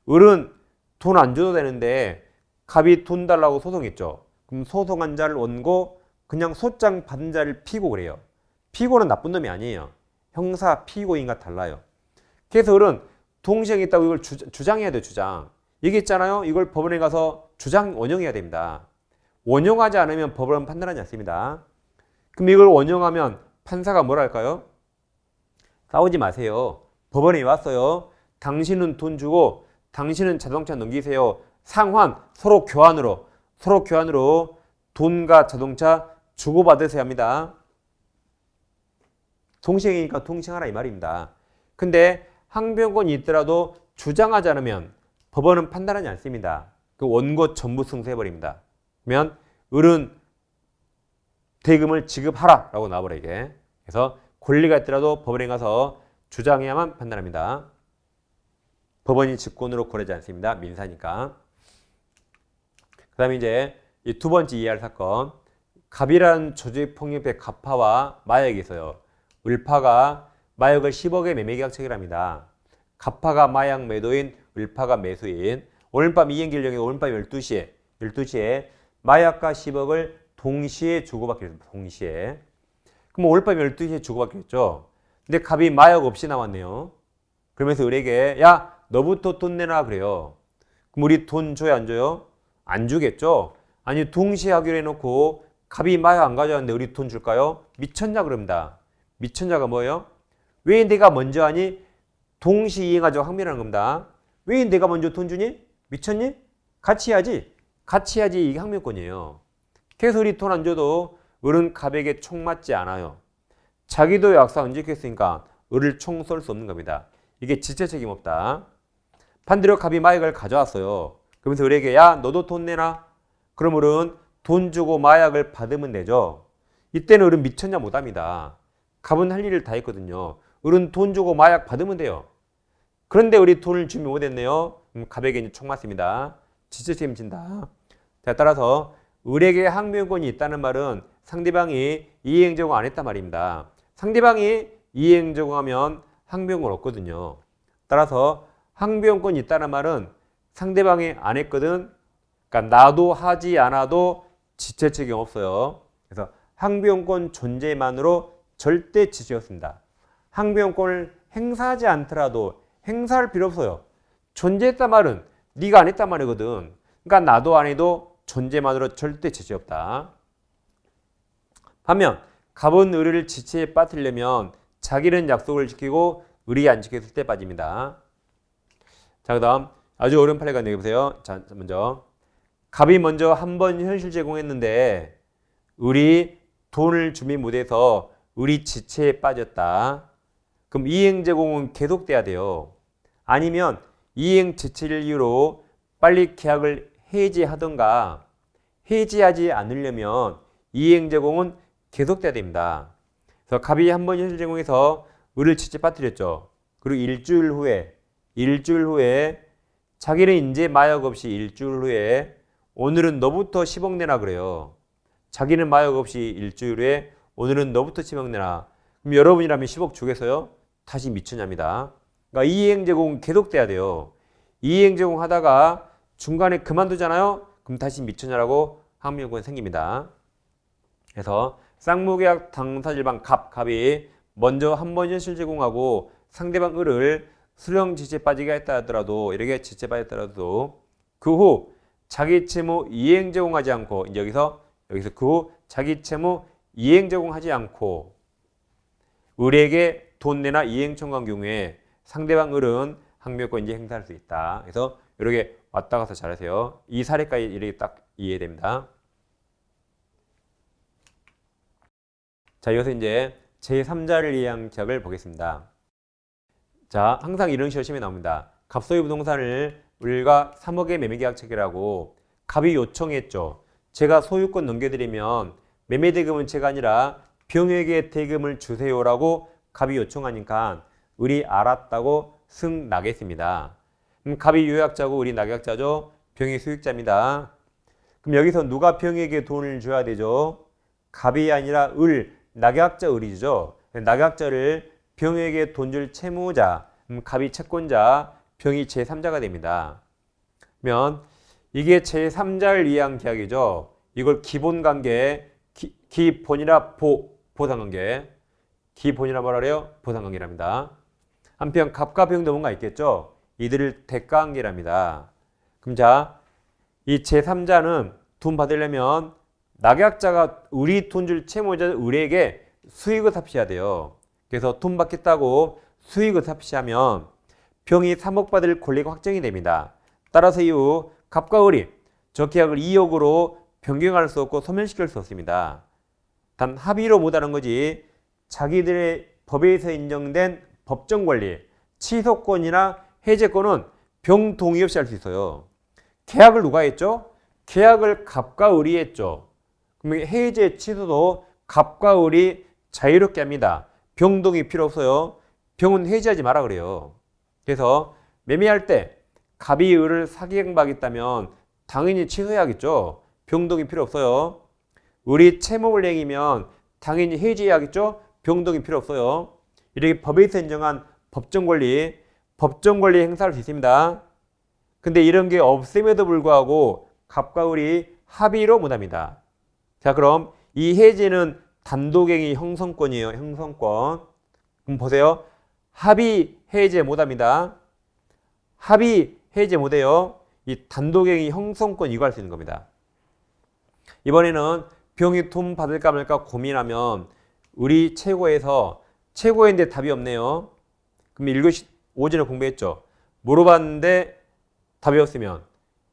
을은 돈 안 줘도 되는데 갑이 돈 달라고 소송했죠. 그럼 소송한 자를 원고 그냥 소장 받은 자를 피고 그래요. 피고는 나쁜 놈이 아니에요. 형사 피고인과 달라요. 그래서 을은 동시행했다고 이걸 주장해야 돼요. 주장. 얘기했잖아요. 이걸 법원에 가서 주장 원용해야 됩니다. 원용하지 않으면 법원은 판단하지 않습니다. 그럼 이걸 원용하면 판사가 뭐라 할까요? 싸우지 마세요. 법원에 왔어요. 당신은 돈 주고 당신은 자동차 넘기세요. 상환 서로 교환으로 돈과 자동차 주고받으세요 합니다. 동시행이니까 동시행하라 이 말입니다. 근데 항변권이 있더라도 주장하지 않으면 법원은 판단하지 않습니다. 그 원고 전부 승소해버립니다. 그러면 을은 대금을 지급하라 라고 나와버려 이게. 그래서 권리가 있더라도 법원에 가서 주장해야만 판단합니다. 법원이 직권으로 고려하지 않습니다. 민사니까. 그 다음에 이제 이 두 번째 이해할 사건. 갑이라는 조직폭력배 갑파와 마약이 있어요. 을파가 마약을 10억에 매매계약 체결합니다. 갑파가 마약 매도인, 을파가 매수인. 오늘 밤 이행결정이 오늘 밤 12시에 마약과 10억을 동시에 주고받기로 했습니다. 동시에. 그럼 오늘 밤 12시에 주고받기로 했죠. 근데 갑이 마약 없이 나왔네요. 그러면서 을에게 야 너부터 돈 내놔 그래요. 그럼 우리 돈 줘요 안 줘요? 안 주겠죠. 아니 동시에 하기로 해놓고 갑이 마약 안 가져왔는데 우리 돈 줄까요? 미쳤냐 그럽니다. 미쳤냐가 뭐예요? 왜 내가 먼저 하니? 동시 이행하자고 항변하는 겁니다. 왜 내가 먼저 돈 주니? 미쳤니? 같이 해야지. 같이 해야지 이게 항변권이에요. 그래서 우리 돈 안 줘도 을은 갑에게 총 맞지 않아요. 자기도 약속 안 지켰으니까 을을 총 쏠 수 없는 겁니다. 이게 지체 책임 없다. 반대로 갑이 마약을 가져왔어요. 그러면서 을에게 야 너도 돈 내놔. 그럼 을은 돈 주고 마약을 받으면 되죠. 이때는 을은 미쳤냐 못합니다. 갑은 할 일을 다 했거든요. 을은 돈 주고 마약 받으면 돼요. 그런데 우리 돈을 주면 못했네요. 갑에게 이제 총 맞습니다. 지체 책임진다. 자, 따라서 을에게 항변권이 있다는 말은 상대방이 이행 제공 안 했단 말입니다. 상대방이 이행 제공하면 항변권 없거든요. 따라서 항변권이 있다는 말은 상대방이 안 했거든. 그러니까 나도 하지 않아도 지체 책임 없어요. 그래서 항변권 존재만으로 절대 지체 없습니다. 항변권을 행사하지 않더라도 행사할 필요 없어요. 존재했단 말은 네가 안 했단 말이거든. 그러니까 나도 안 해도 존재만으로 절대 지체 없다. 반면 갑은 을을 지체에 빠뜨리려면 자기는 약속을 지키고 을이 안 지켰을 때 빠집니다. 자, 그다음 아주 어려운 판례가 있는데 보세요. 자, 먼저 갑이 먼저 한 번 현실 제공했는데 을이 돈을 준비 못해서 을이 지체에 빠졌다. 그럼 이행 제공은 계속돼야 돼요. 아니면 이행 지체를 이유로 빨리 계약을 해지하던가 해지하지 않으려면 이행 제공은 계속돼야 됩니다. 그래서 갑이 한 번 현실 제공해서 을을 지체 빠뜨렸죠. 그리고 일주일 후에 자기는 이제 마약 없이 일주일 후에 오늘은 너부터 10억 내라 그래요. 자기는 마약 없이 일주일 후에 오늘은 너부터 10억 내라. 그럼 여러분이라면 10억 주겠어요? 다시 미쳤냐입니다. 그러니까 이행 제공 계속돼야 돼요. 이행 제공 하다가 중간에 그만두잖아요. 그럼 다시 미쳤냐라고 항변권이 생깁니다. 그래서 쌍무계약 당사질방 갑이 먼저 한 번 현실 제공하고 상대방 을을 수령 지체 빠지게 했다 하더라도 이렇게 지체 빠졌더라도 그 후 자기 채무 이행 제공하지 않고 이제 여기서 그 후 자기 채무 이행 제공하지 않고 을에게 돈 내나 이행 청구한 경우에 상대방 을은 항변권 이제 행사할 수 있다. 그래서 이렇게 왔다 가서 잘하세요. 이 사례까지 이렇게 딱 이해됩니다. 자, 여기서 이제 제3자를 이해한 계약을 보겠습니다. 자, 항상 이런 식으로 시험에 나옵니다. 갑소유 부동산을 을과 3억의 매매계약 체결하고 갑이 요청했죠. 제가 소유권 넘겨드리면 매매대금은 제가 아니라 병에게 대금을 주세요라고 갑이 요청하니까 을이 알았다고 승 나겠습니다. 그럼 갑이 요약자고 을이 낙약자죠. 병이 수익자입니다. 그럼 여기서 누가 병에게 돈을 줘야 되죠? 갑이 아니라 을, 낙약자 을이죠. 낙약자를 병에게 돈 줄 채무자, 갑이 채권자, 병이 제3자가 됩니다. 그러면 이게 제3자를 위한 계약이죠. 이걸 기본관계, 기본이라 보상관계, 기본이라 뭐라 그래요? 보상관계랍니다. 한편 갑과 병도 뭔가 있겠죠. 이들을 대가관계랍니다. 그럼 자, 이 제3자는 돈 받으려면 낙약자가 을이 돈 줄 채무자 을에게 수익을 삽시해야 돼요. 그래서 돈 받겠다고 수익을 삽시하면 병이 3억 받을 권리가 확정이 됩니다. 따라서 이후 갑과 을이 저 계약을 2억으로 변경할 수 없고 소멸시킬 수 없습니다. 단 합의로 못하는 거지 자기들의 법에서 인정된 법정 권리, 취소권이나 해제권은 병 동의 없이 할 수 있어요. 계약을 누가 했죠? 계약을 갑과 을이 했죠. 그럼 해제 취소도 갑과 을이 자유롭게 합니다. 병 동의 필요 없어요. 병은 해지하지 마라 그래요. 그래서 매매할 때 갑이 을을 사기행박했다면 당연히 취소해야겠죠. 병 동의 필요 없어요. 을이 채무불이행이면 당연히 해지해야겠죠. 병 동의 필요 없어요. 이렇게 법에서 인정한 법정 권리 행사할 수 있습니다. 근데 이런 게 없음에도 불구하고 갑과 을이 합의로 못합니다. 자, 그럼 이 해지는 단독행위 형성권이에요. 형성권. 그럼 보세요. 합의 해제 못합니다. 합의 해제 못해요. 이 단독행위 형성권 이거 할 수 있는 겁니다. 이번에는 병이 돈 받을까 말까 고민하면 우리 최고에서 최고인데 답이 없네요. 그럼 1교시 오전에 공부했죠. 물어봤는데 답이 없으면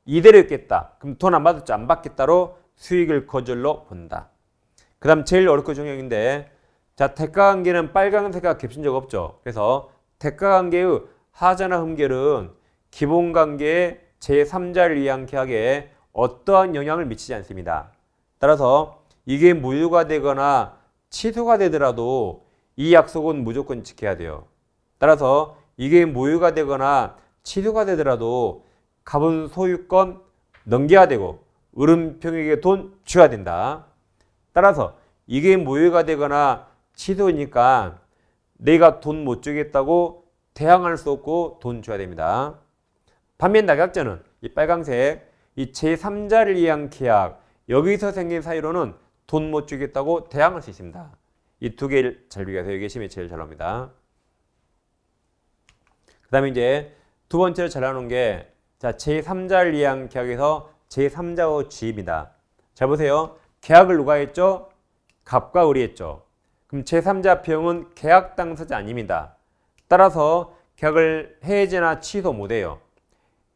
이대로 있겠다. 그럼 돈 안 받았죠. 안 받겠다로 수익을 거절로 본다. 그 다음 제일 어렵고 중요한데 자, 대가관계는 빨간색과 겹친 적 없죠. 그래서 대가관계의 하자나 흠결은 기본관계의 제3자를 위한 계약에 어떠한 영향을 미치지 않습니다. 따라서 이게 무효가 되거나 취소가 되더라도 이 약속은 무조건 지켜야 돼요. 따라서 이게 무효가 되거나 취소가 되더라도 가분 소유권 넘겨야 되고 을은평에게 돈 줘야 된다. 따라서 이게 무효가 되거나 취소니까 내가 돈 못 주겠다고 대항할 수 없고 돈 줘야 됩니다. 반면 낙약자는 이 빨강색 이 제3자를 위한 계약 여기서 생긴 사유로는 돈 못 주겠다고 대항할 수 있습니다. 이 두 개를 잘 비교해서 이게 시험에 제일 잘 나옵니다. 그 다음에 이제 두 번째로 잘 나오는 게 자, 제3자를 위한 계약에서 제3자의 주입니다. 잘 보세요. 계약을 누가 했죠? 갑과 을이 했죠. 그럼 제3자 병은 계약 당사자 아닙니다. 따라서 계약을 해제나 취소 못해요.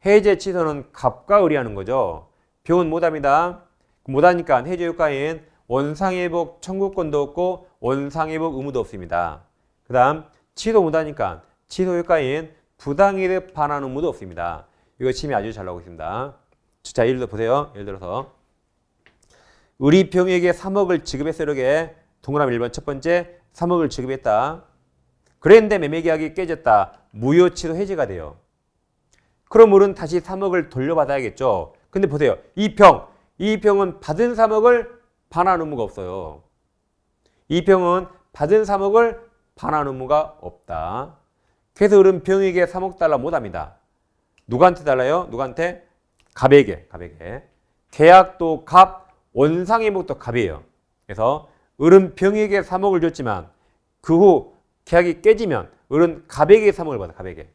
해제 취소는 갑과 을이 하는 거죠. 병은 못합니다. 못하니까 해제 효과인 원상회복 청구권도 없고 원상회복 의무도 없습니다. 그 다음 취소 못하니까 취소 효과인 부당이득 반환 의무도 없습니다. 이거 심의 아주 잘 나오고 있습니다. 자, 예를 들어 보세요. 예를 들어서 우리 병에게 3억을 지급했어요. 이렇게 동그라미 1번 첫 번째 3억을 지급했다. 그랬는데 매매계약이 깨졌다. 무효 취소 해제가 돼요. 그럼 을은 다시 3억을 돌려받아야겠죠. 근데 보세요. 이 병은 받은 3억을 반환 의무가 없어요. 이 병은 받은 3억을 반환 의무가 없다. 그래서 을은 병에게 3억 달러 못합니다. 누구한테 달라요? 누구한테? 갑에게. 계약도 갑, 원상회복도 갑이에요. 그래서 을은 병에게 3억을 줬지만 그 후 계약이 깨지면 을은 갑에게 3억을 받아. 갑에게.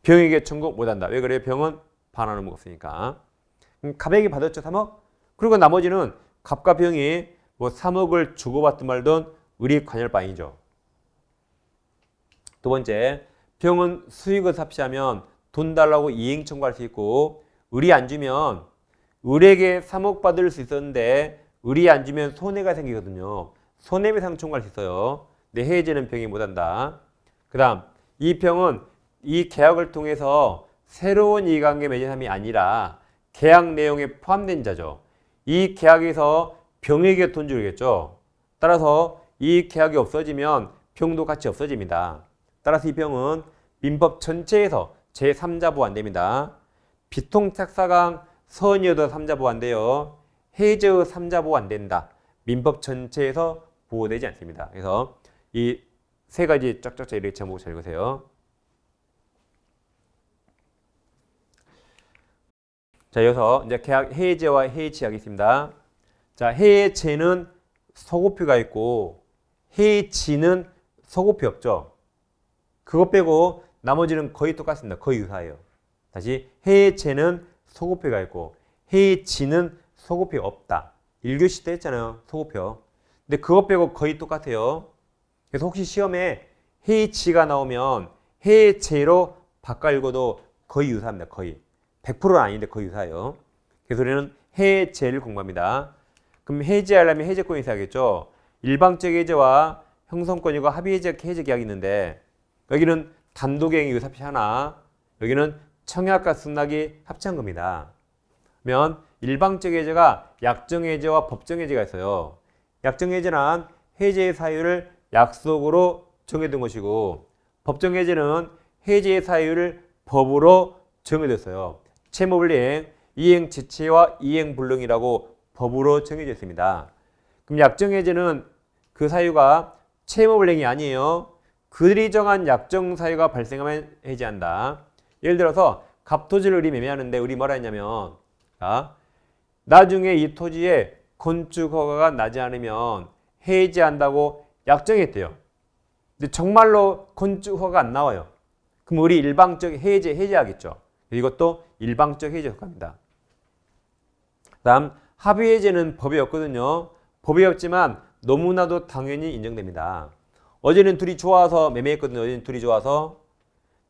병에게 청구 못한다. 왜 그래요? 병은 반환 의무가 없으니까. 갑에게 받았죠 3억? 그리고 나머지는 갑과 병이 뭐 3억을 주고받든 말든 을이 관여할 바이죠. 두 번째, 병은 수익을 삽시하면 돈 달라고 이행 청구할 수 있고 을이 안 주면 을에게 3억 받을 수 있었는데 을이 안 주면 손해가 생기거든요. 손해배상 청구할 수 있어요. 근데 해제는 병이 못한다. 그 다음 이 병은 이 계약을 통해서 새로운 이해관계 맺은 사람이 아니라 계약 내용에 포함된 자죠. 이 계약에서 병에게 돈 주겠죠. 따라서 이 계약이 없어지면 병도 같이 없어집니다. 따라서 이 병은 민법 전체에서 제3자 보호 안 됩니다. 비통착사강 선이어도 3자 보호 안 돼요. 해제의 3자 보호 안 된다. 민법 전체에서 보호되지 않습니다. 그래서 이 세 가지 쫙쫙 이렇게 제목 잘 읽으세요. 자, 여기서 이제 계약 해제와 해지 하겠습니다. 자, 해제는 서고표가 있고 해지는 서고표 없죠. 그것 빼고 나머지는 거의 똑같습니다. 거의 유사해요. 다시 해제는 서고표가 있고 해지는 서고표가 없다. 1교시 때 했잖아요. 서고표. 근데 그것 빼고 거의 똑같아요. 그래서 혹시 시험에 해지가 나오면 해제로 바꿔 읽어도 거의 유사합니다. 거의. 100%는 아닌데 거의 유사해요. 그래서 우리는 해제를 공부합니다. 그럼 해제하려면 해제권이 있어야겠죠. 일방적 해제와 형성권이고 합의 해제 계약이 있는데 여기는 단독행위 의사표시 하나, 여기는 청약과 승낙이 합치한 겁니다. 그러면 일방적 해제가 약정 해제와 법정 해제가 있어요. 약정 해제는 해제의 사유를 약속으로 정해둔 것이고 법정 해제는 해제의 사유를 법으로 정해졌어요. 채무불이행, 이행 지체와 이행 불능이라고 법으로 정해져 있습니다. 그럼 약정 해제는 그 사유가 채무불이행이 아니에요. 그들이 정한 약정 사유가 발생하면 해제한다. 예를 들어서 갑토지를 을이 매매하는데 을이 뭐라 했냐면 나중에 이 토지에 건축 허가가 나지 않으면 해제한다고 약정했대요. 근데 정말로 건축허가 안 나와요. 그럼 우리 일방적 해제하겠죠. 이것도 일방적 해제 효과입니다. 다음 합의 해제는 법이 없거든요. 법이 없지만 너무나도 당연히 인정됩니다. 어제는 둘이 좋아서 매매했거든요. 어제는 둘이 좋아서.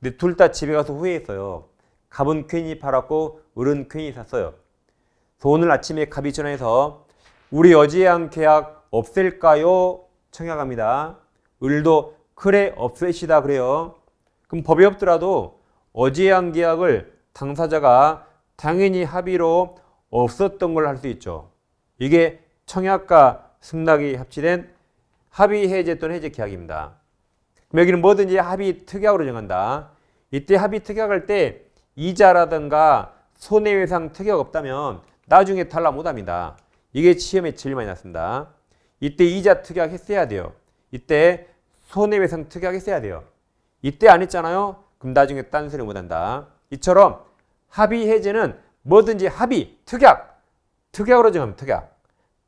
근데 둘 다 집에 가서 후회했어요. 갑은 괜히 팔았고 을은 괜히 샀어요. 그래서 오늘 아침에 갑이 전화해서 우리 어제 한 계약 없앨까요? 청약합니다. 을도 그래 없애시다 그래요. 그럼 법이 없더라도 어제 한 계약을 당사자가 당연히 합의로 없었던 걸 할 수 있죠. 이게 청약과 승낙이 합치된 합의 해제 또는 해제 계약입니다. 그럼 여기는 뭐든지 합의 특약으로 정한다. 이때 합의 특약할 때 이자라든가 손해배상 특약 없다면 나중에 탈락 못합니다. 이게 시험에 제일 많이 났습니다. 이때 이자 특약 했어야 돼요. 이때 손해배상 특약 했어야 돼요. 이때 안 했잖아요. 그럼 나중에 딴소리 못한다. 이처럼 합의 해제는 뭐든지 합의, 특약으로 정합니다.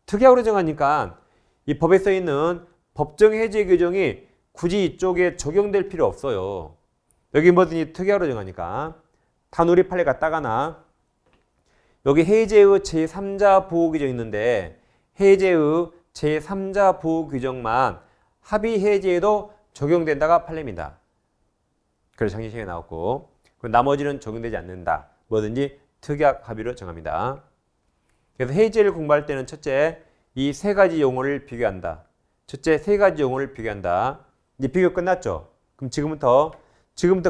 특약으로 정하니까 이 법에 써 있는 법정 해제 규정이 굳이 이쪽에 적용될 필요 없어요. 여기 뭐든지 특약으로 정하니까 단우리 판례 갖다가나 여기 해제의 제3자 보호 규정이 있는데 해제의 제3자 보호 규정만 합의 해제에도 적용된다가 판례입니다. 그래서 작년 시간에 나왔고 나머지는 적용되지 않는다. 뭐든지 특약 합의로 정합니다. 그래서 해제를 공부할 때는 첫째 이 세 가지 용어를 비교한다. 첫째 세 가지 용어를 비교한다. 이제 비교 끝났죠. 그럼 지금부터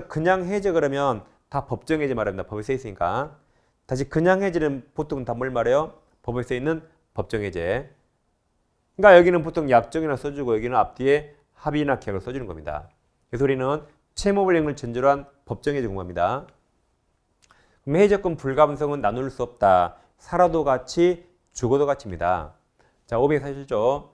그냥 해제 그러면 다 법정 해제 말합니다. 법에 써 있으니까. 다시 그냥 해제는 보통 다 뭘 말해요? 법에 써 있는 법정 해제. 그러니까 여기는 보통 약정이나 써주고 여기는 앞뒤에 합의나 계약을 써주는 겁니다. 그래서 우리는 채무불이행을 전제로 한 법정 해제 공부합니다. 그럼 해제권 불가분성은 나눌 수 없다. 살아도 같이 죽어도 같이입니다. 자, 547조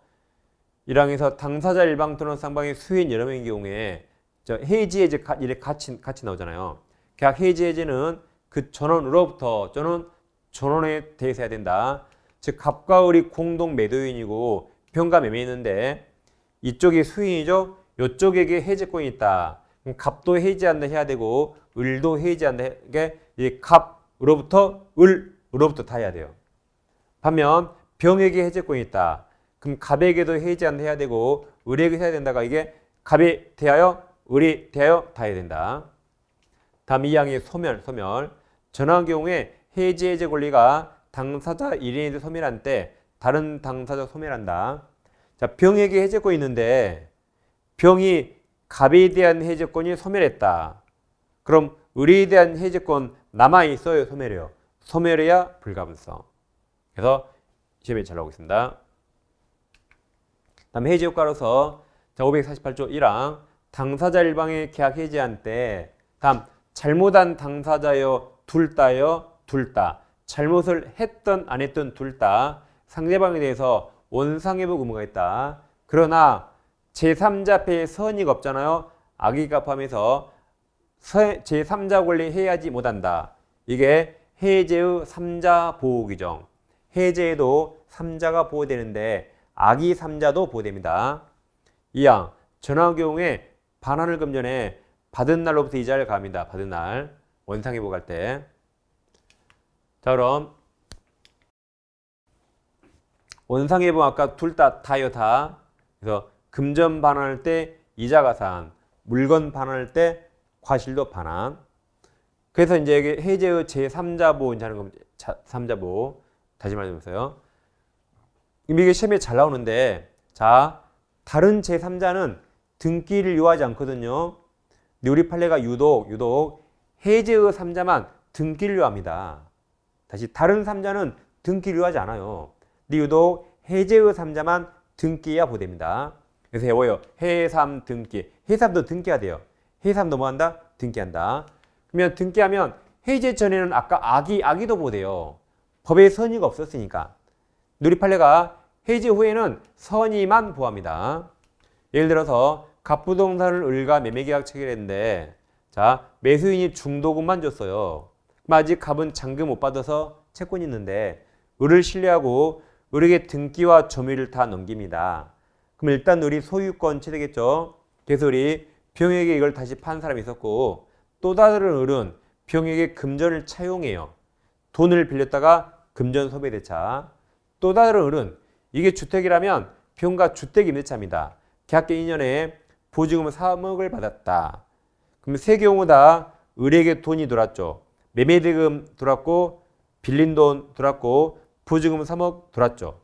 1항에서 당사자 일방 또는 쌍방의 수인 여러 명의 경우에 해지 해제 이렇게 같이 나오잖아요. 계약 해지 해제는 그 전원으로부터 또는 전원에 대해서 해야 된다. 즉 갑과 을이 공동 매도인이고 병가 매매했는데 이쪽이 수인이죠. 이쪽에게 해제권이 있다. 그럼 갑도 해지한다 해야 되고 을도 해지한다 이게 이 갑으로부터 을으로부터 다 해야 돼요. 반면 병에게 해제권이 있다. 그럼 갑에게도 해지한다 해야 되고 을에게 해야 된다가 이게 갑에 대하여 을이 대하여 다 해야 된다. 다음 2항의 소멸. 전환 경우에 해제 권리가 당사자 1인에게 소멸한 때 다른 당사자 소멸한다. 자, 병에게 해제권이 있는데 병이 갑에 대한 해제권이 소멸했다. 그럼 을에 대한 해제권 남아있어요? 소멸해요? 소멸해야 불가분성. 그래서 시험에 잘 나오고 있습니다. 다음 해제 효과로서 548조 1항 당사자 일방의 계약 해제한 때 다음 잘못한 당사자여 둘 다 잘못을 했던 안 했던 둘 다 상대방에 대해서 원상회복 의무가 있다. 그러나 제3자패의 선의가 없잖아요. 악의가 포함해서 제3자 권리 해야지 못한다. 이게 해제의 3자 보호 규정. 해제에도 3자가 보호되는데 악의 3자도 보호됩니다. 2항 전환 경우에 반환을 금전에 받은 날로부터 이자를 가합니다. 받은 날 원상회복할 때. 자, 그럼 원상회복 아까 둘 다요 다. 그래서 금전 반환할 때 이자 가산, 물건 반환할 때 과실도 반환. 그래서 이제 여기 해제의 제3자 보호 하는 겁니다. 3자 보호. 다시 말해보세요. 이게 시험에 잘 나오는데, 자, 다른 제3자는 등기를 요하지 않거든요. 근데 우리 판례가 유독 해제의 3자만 등기를 요합니다. 다시 다른 3자는 등기를 요하지 않아요. 근데 유독 해제의 3자만 등기해야 보됩니다. 그래서 해워요. 해삼 등기. 해삼도 등기가 돼요. 해삼도 뭐 한다? 등기한다. 그러면 등기하면 해제 전에는 아까 악의도 보돼요. 법에 선의가 없었으니까. 우리 판례가 해제 후에는 선의만 보합니다. 예를 들어서 갑부동산을 을과 매매계약 체결했는데 자 매수인이 중도금만 줬어요. 그럼 아직 갑은 잔금 못 받아서 채권이 있는데 을을 신뢰하고 을에게 등기와 점유를 다 넘깁니다. 그럼 일단 을이 소유권 취득했죠. 그래서 우리 병에게 이걸 다시 판 사람이 있었고, 또 다른 을은 병에게 금전을 차용해요. 돈을 빌렸다가 금전 소비대차. 또 다른 을은 이게 주택이라면 병과 주택 임대차입니다. 계약계 2년에 보증금 3억을 받았다. 그럼 세 경우 다 을에게 돈이 들어왔죠. 매매대금 들어왔고, 빌린 돈 들어왔고, 보증금 3억 들어왔죠.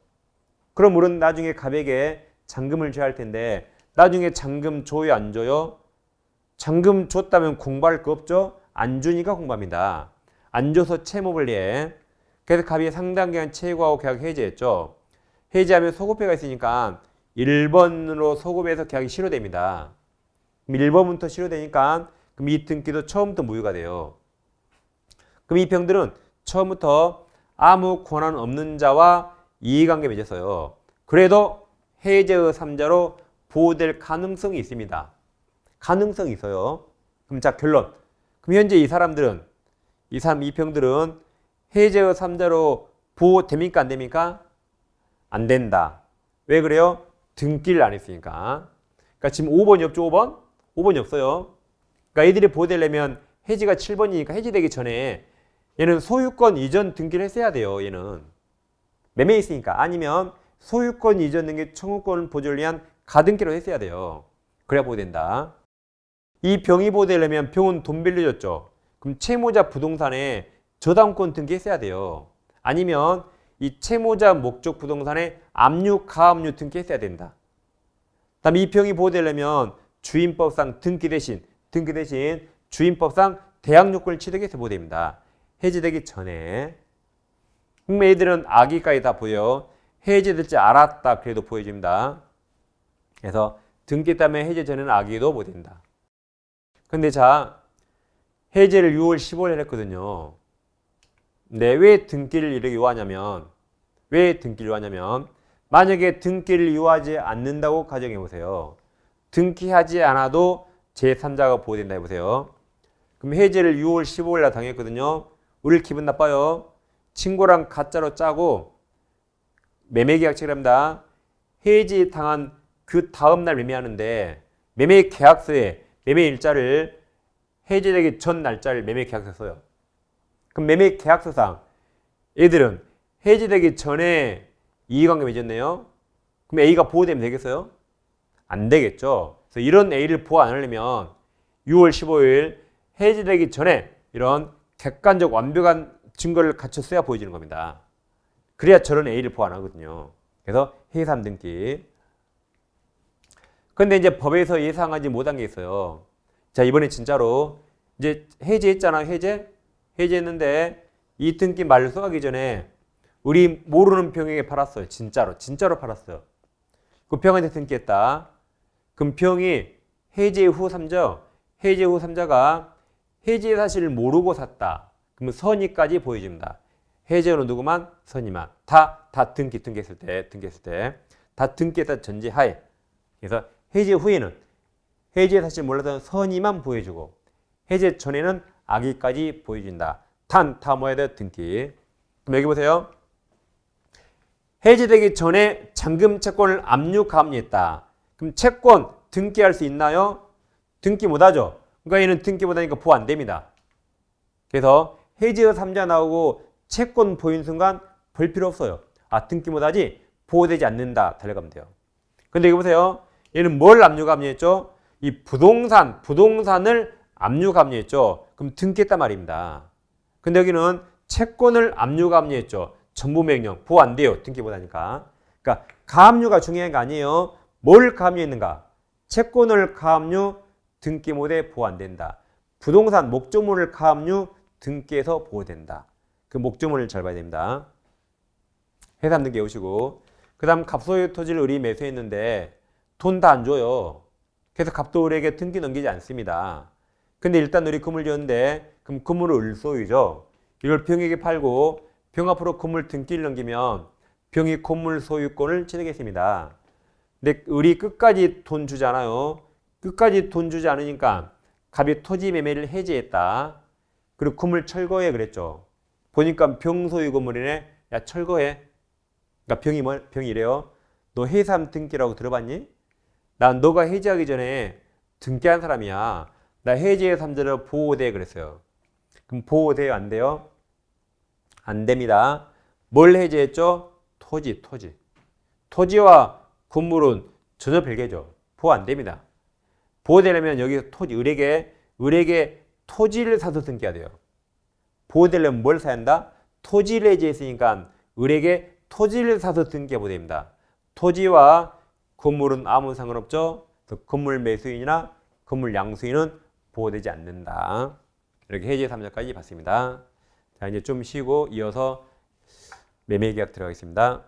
그럼 을은 나중에 갑에게 잔금을 줘야 할 텐데, 나중에 잔금 줘요, 안 줘요? 잔금 줬다면 공부할 거 없죠? 안 주니까 공부합니다. 안 줘서 채무불 해. 그래서 갑이 상당 기간 채무하고 계약 해지했죠. 해지하면 소급해가 있으니까 1번으로 소급해서 계약이 실효됩니다. 그럼 1번부터 실효되니까 그럼 이 등기도 처음부터 무효가 돼요. 그럼 이 병들은 처음부터 아무 권한 없는 자와 이해관계 맺었어요. 그래도 해제의 3자로 보호될 가능성이 있습니다. 가능성이 있어요. 그럼 자, 결론. 그럼 현재 이 병들은 해제의 3자로 보호됩니까? 안 됩니까? 안 된다. 왜 그래요? 등기를 안 했으니까. 그러니까 지금 5번이 없죠, 5번? 5번이 없어요. 그러니까 애들이 보호되려면 해지가 7번이니까 해지되기 전에 얘는 소유권 이전 등기를 했어야 돼요, 얘는. 매매에 있으니까. 아니면 소유권 이전 등기 청구권 보존을 위한 가등기로 했어야 돼요. 그래야 보호된다. 이 병이 보호되려면 병은 돈 빌려줬죠. 그럼 채무자 부동산에 저당권 등기했어야 돼요. 아니면 이 채무자 목적 부동산에 압류, 가압류 등기했어야 된다. 다음에 이 병이 보호되려면 주인법상 등기 대신 주인법상 대항요건을 취득해서 보호됩니다. 해지되기 전에. 그럼 애들은 아기까지 다 보여. 해지될 줄 알았다. 그래도 보여줍니다. 그래서 등기 때문에 해지 전에는 아기도 보호된다. 근데 자, 해제를 6월 15일에 했거든요. 근데 왜 등기를 이렇게 요하냐면, 만약에 등기를 요하지 않는다고 가정해 보세요. 등기하지 않아도 제3자가 보호된다 해보세요. 그럼 해제를 6월 15일 날 당했거든요. 우리 기분 나빠요. 친구랑 가짜로 짜고 매매계약 체결합니다. 해지 당한 그 다음날 매매하는데 매매계약서에 매매일자를 해지되기 전 날짜를 매매계약서에 써요. 그럼 매매계약서상 애들은 해지되기 전에 이해관계 맺었네요. 그럼 A가 보호되면 되겠어요? 안 되겠죠. 그래서 이런 A를 보호 안 하려면 6월 15일 해지되기 전에 이런 객관적 완벽한 증거를 갖췄어야 보여지는 겁니다. 그래야 저런 A를 보호 안 하거든요. 그래서 해삼 등기. 근데 이제 법에서 예상하지 못한 게 있어요. 자, 이번에 진짜로 이제 해지했잖아. 해지했는데 이 등기 말소하기 전에 우리 모르는 병에게 팔았어요. 진짜로 팔았어요. 그 병한테 등기했다. 그럼 병이 해지 후 3자가 해지 사실을 모르고 샀다. 그러면 선의까지 보여줍니다. 해제는 누구만? 선의만. 다 등기했을 때. 다 등기했다 전제하에. 그래서 해제 후에는 해제 사실 몰랐던 선의만 보여주고 해제 전에는 악의까지 보여준다. 다 뭐야 돼? 등기. 그럼 여기 보세요. 해제되기 전에 잔금 채권을 압류, 가압류했다. 그럼 채권 등기할 수 있나요? 등기 못하죠. 그러니까 얘는 등기 못하니까 보호 안 됩니다. 그래서 해지의 3자 나오고 채권 보인 순간 볼 필요 없어요. 등기 못하지? 보호되지 않는다. 달려가면 돼요. 근데 여기 보세요. 얘는 뭘 압류, 가압류했죠? 이 부동산을 압류, 가압류했죠. 그럼 등기했단 말입니다. 근데 여기는 채권을 압류, 가압류했죠. 전부명령 보호 안 돼요. 등기 못하니까. 그러니까 가압류가 중요한 게 아니에요. 뭘 가압류했는가? 채권을 가압류, 등기 못해 보호 안 된다. 부동산 목적물을 가압류, 등기해서 보호된다. 그 목적물을 잘 봐야 됩니다. 해삼 등기 오시고, 그 다음 갑소유 토지를 을이 매수했는데 돈 다 안 줘요. 그래서 갑도 을에게 등기 넘기지 않습니다. 근데 일단 을이 금을 지었는데 그럼 금물은 을 소유죠. 이걸 병에게 팔고 병 앞으로 건물 등기를 넘기면 병이 건물 소유권을 취득했습니다. 근데 을이 끝까지 돈 주지 않아요. 끝까지 돈 주지 않으니까 갑이 토지 매매를 해지했다. 그리고 건물 철거해 그랬죠. 보니까 병 소유 건물이네. 야, 철거해. 그러니까 병이 이래요. 너 해삼 등기라고 들어봤니? 난 너가 해지하기 전에 등기한 사람이야. 나 해지의 3자를 보호돼 그랬어요. 그럼 보호돼요? 안 돼요? 안 됩니다. 뭘 해지했죠? 토지. 토지와 건물은 전혀 별개죠. 보호 안 됩니다. 보호되려면 여기 토지, 을에게 토지를 사서 등기해야 돼요. 보호되려면 뭘 사야 한다? 토지를 해지했으니까 을에게 토지를 사서 등기해 보됩니다. 토지와 건물은 아무 상관없죠. 건물 매수인이나 건물 양수인은 보호되지 않는다. 이렇게 해지 3자까지 봤습니다. 자, 이제 좀 쉬고 이어서 매매계약 들어가겠습니다.